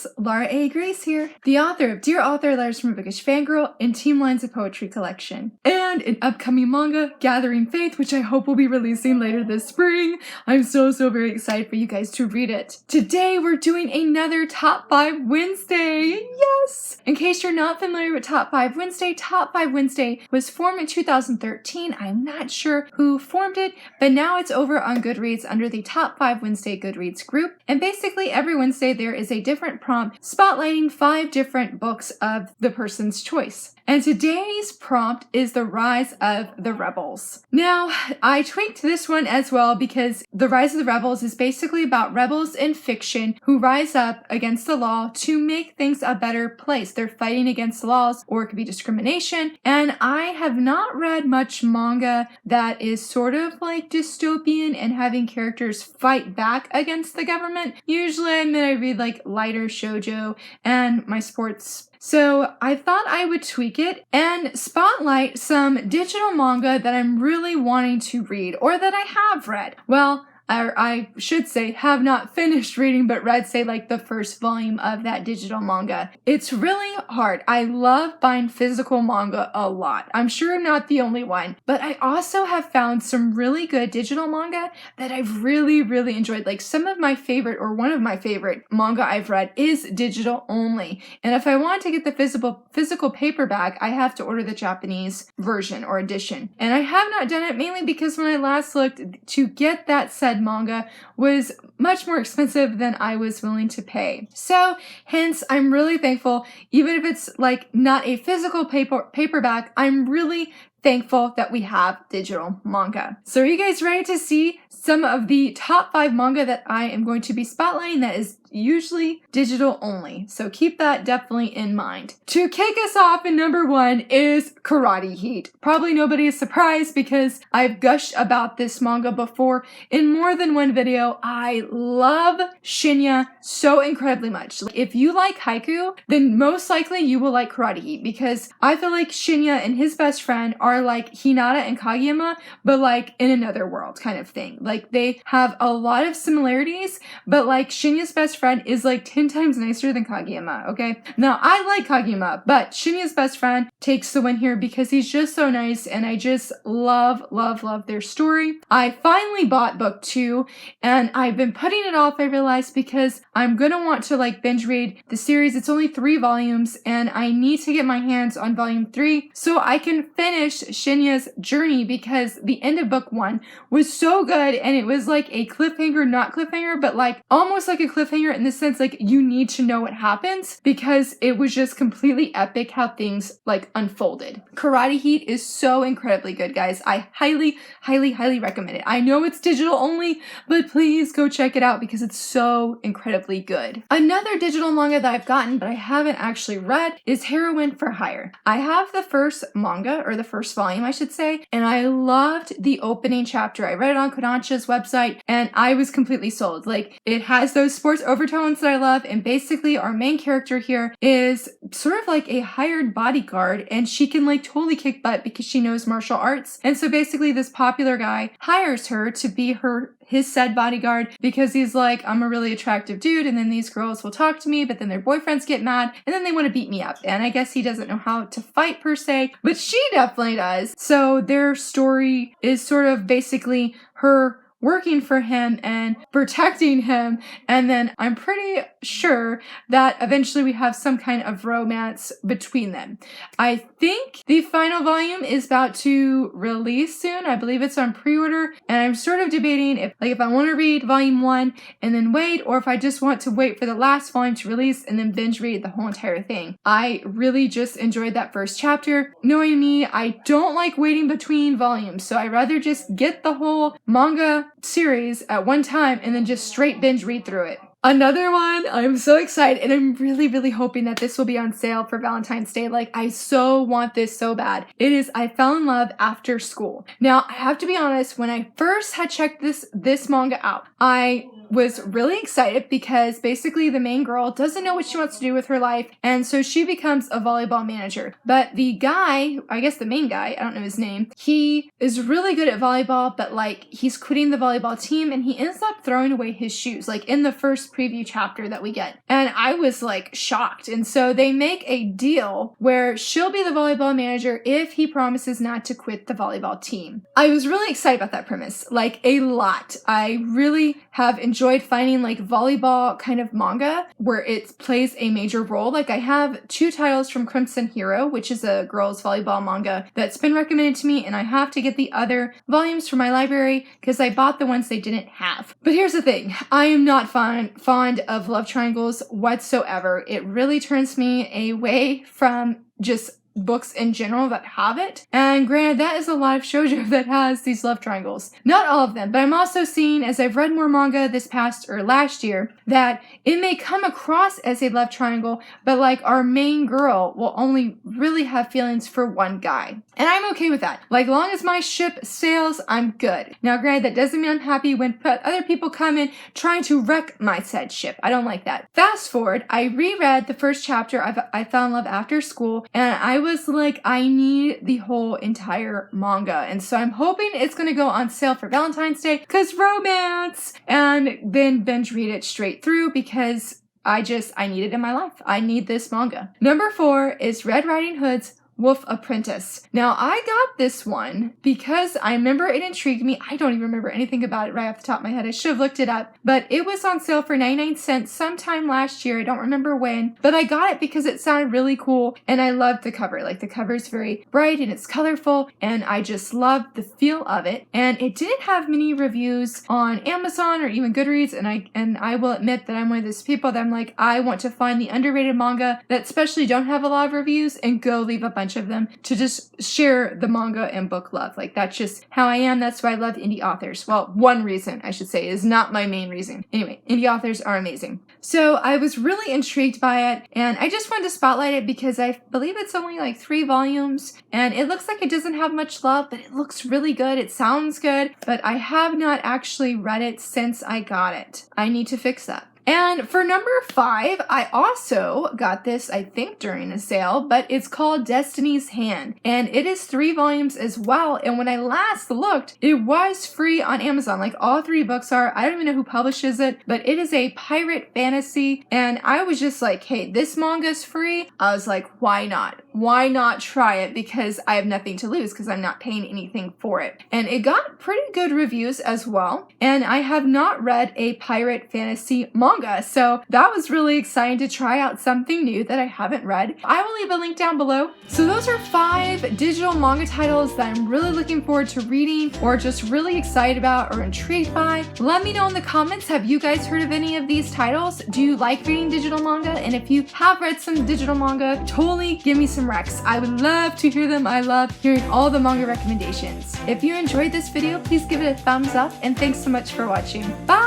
girls, Laura A. Grace here, the author of Dear Author, Letters from a Bookish Fangirl, and Team Lines of Poetry collection, and an upcoming manga, Gathering Faith, which I hope will be releasing later this spring. I'm so very excited for you guys to read it. Today we're doing another Top 5 Wednesday, yes! In case you're not familiar with Top 5 Wednesday was formed in 2013. I'm not sure who formed it, but now it's over on Goodreads under the Top 5 Wednesday Goodreads group, and basically every Wednesday there is a different prompt spotlighting 5 different books of the person's choice. And today's prompt is The Rise of the Rebels. Now, I tweaked this one as well because The Rise of the Rebels is basically about rebels in fiction who rise up against the law to make things a better place. They're fighting against laws, or it could be discrimination. And I have not read much manga that is sort of like dystopian and having characters fight back against the government. Usually I read like lighter shoujo and my sports. So I thought I would tweak it and spotlight some digital manga that I'm really wanting to read, or that I have read. Well, I should say have not finished reading, but read, say, like the first volume of that digital manga. It's really hard. I love buying physical manga a lot. I'm sure I'm not the only one, but I also have found some really good digital manga that I've really enjoyed. Like some of my favorite, or one of my favorite manga I've read is digital only. And if I want to get the physical paperback, I have to order the Japanese version or edition. And I have not done it mainly because when I last looked, to get that said manga was much more expensive than I was willing to pay. So hence I'm really thankful, even if it's like not a physical paperback, I'm really thankful that we have digital manga. So are you guys ready to see some of the top 5 manga that I am going to be spotlighting that is usually digital only? So keep that definitely in mind. To kick us off in number 1 is Karate Heat. Probably nobody is surprised because I've gushed about this manga before in more than one video. I love Shinya so incredibly much. If you like haiku, then most likely you will like Karate Heat, because I feel like Shinya and his best friend are like Hinata and Kageyama, but like in another world kind of thing. Like they have a lot of similarities, but like Shinya's best friend is like 10 times nicer than Kageyama, okay? Now, I like Kageyama, but Shinya's best friend takes the win here because he's just so nice, and I just love their story. I finally bought book 2, and I've been putting it off, I realized, because I'm gonna want to like binge read the series. It's only 3 volumes, and I need to get my hands on volume 3 so I can finish Shinya's journey, because the end of book 1 was so good, and it was like a cliffhanger, not cliffhanger, but like almost like a cliffhanger in the sense like you need to know what happens, because it was just completely epic how things like unfolded. Karate Heat is so incredibly good, guys. I highly recommend it. I know it's digital only, but please go check it out because it's so incredibly good. Another digital manga that I've gotten but I haven't actually read is Heroine for Hire. I have the first manga, or the first volume I should say, and I loved the opening chapter. I read it on Kodansha's website and I was completely sold. Like, it has those sports overtones that I love, and basically our main character here is sort of like a hired bodyguard, and she can like totally kick butt because she knows martial arts. And so basically this popular guy hires her to be his said bodyguard because he's like, I'm a really attractive dude, and then these girls will talk to me, but then their boyfriends get mad and then they want to beat me up. And I guess he doesn't know how to fight per se, but she definitely does. So their story is sort of basically her working for him and protecting him, and then I'm pretty sure that eventually we have some kind of romance between them. I think the final volume is about to release soon. I believe it's on pre-order, and I'm sort of debating if I want to read volume 1 and then wait, or if I just want to wait for the last volume to release and then binge read the whole entire thing. I really just enjoyed that first chapter. Knowing me, I don't like waiting between volumes, so I'd rather just get the whole manga series at one time and then just straight binge read through it. Another one, I'm so excited, and I'm really hoping that this will be on sale for Valentine's Day. Like, I so want this so bad. It is I Fell in Love After School. Now, I have to be honest, when I first had checked this manga out, I was really excited because basically the main girl doesn't know what she wants to do with her life, and so she becomes a volleyball manager. But the guy, I guess the main guy, I don't know his name, he is really good at volleyball, but like he's quitting the volleyball team and he ends up throwing away his shoes, like in the first preview chapter that we get. And I was like shocked. And so they make a deal where she'll be the volleyball manager if he promises not to quit the volleyball team. I was really excited about that premise, like a lot. I really have enjoyed finding like volleyball kind of manga where it plays a major role. Like I have 2 titles from Crimson Hero, which is a girls volleyball manga that's been recommended to me, and I have to get the other volumes from my library because I bought the ones they didn't have. But here's the thing, I am not fond of love triangles whatsoever. It really turns me away from just books in general that have it. And granted, that is a lot of shoujo that has these love triangles. Not all of them, but I'm also seeing, as I've read more manga this past or last year, that it may come across as a love triangle, but like our main girl will only really have feelings for one guy. And I'm okay with that. Like, long as my ship sails, I'm good. Now, granted, that doesn't mean I'm happy when other people come in trying to wreck my said ship. I don't like that. Fast forward, I reread the first chapter of I Fell in Love After School, and I was like, I need the whole entire manga. And so I'm hoping it's going to go on sale for Valentine's Day because romance, and then binge read it straight through because I need it in my life. I need this manga. Number 4 is Red Riding Hood's Wolf Apprentice. Now, I got this one because I remember it intrigued me. I don't even remember anything about it right off the top of my head. I should have looked it up, but it was on sale for 99 cents sometime last year. I don't remember when, but I got it because it sounded really cool and I loved the cover. Like, the cover is very bright and it's colorful and I just loved the feel of it. And it didn't have many reviews on Amazon or even Goodreads, and I will admit that I'm one of those people that I'm like, I want to find the underrated manga that especially don't have a lot of reviews and go leave a bunch of them to just share the manga and book love. Like, that's just how I am. That's why I love indie authors. Well, one reason, I should say, is not my main reason. Anyway, indie authors are amazing. So I was really intrigued by it, and I just wanted to spotlight it because I believe it's only like 3 volumes, and it looks like it doesn't have much love, but it looks really good. It sounds good, but I have not actually read it since I got it. I need to fix that. And for number 5, I also got this, I think, during a sale, but it's called Destiny's Hand, and it is 3 volumes as well. And when I last looked, it was free on Amazon. Like, all 3 books are. I don't even know who publishes it, but it is a pirate fantasy, and I was just like, hey, this manga's free. I was like, why not? Why not try it? Because I have nothing to lose because I'm not paying anything for it. And it got pretty good reviews as well. And I have not read a pirate fantasy manga, so that was really exciting to try out something new that I haven't read. I will leave a link down below. So those are 5 digital manga titles that I'm really looking forward to reading or just really excited about or intrigued by. Let me know in the comments, have you guys heard of any of these titles? Do you like reading digital manga? And if you have read some digital manga, totally give me some recs. I would love to hear them. I love hearing all the manga recommendations. If you enjoyed this video, please give it a thumbs up, and thanks so much for watching. Bye!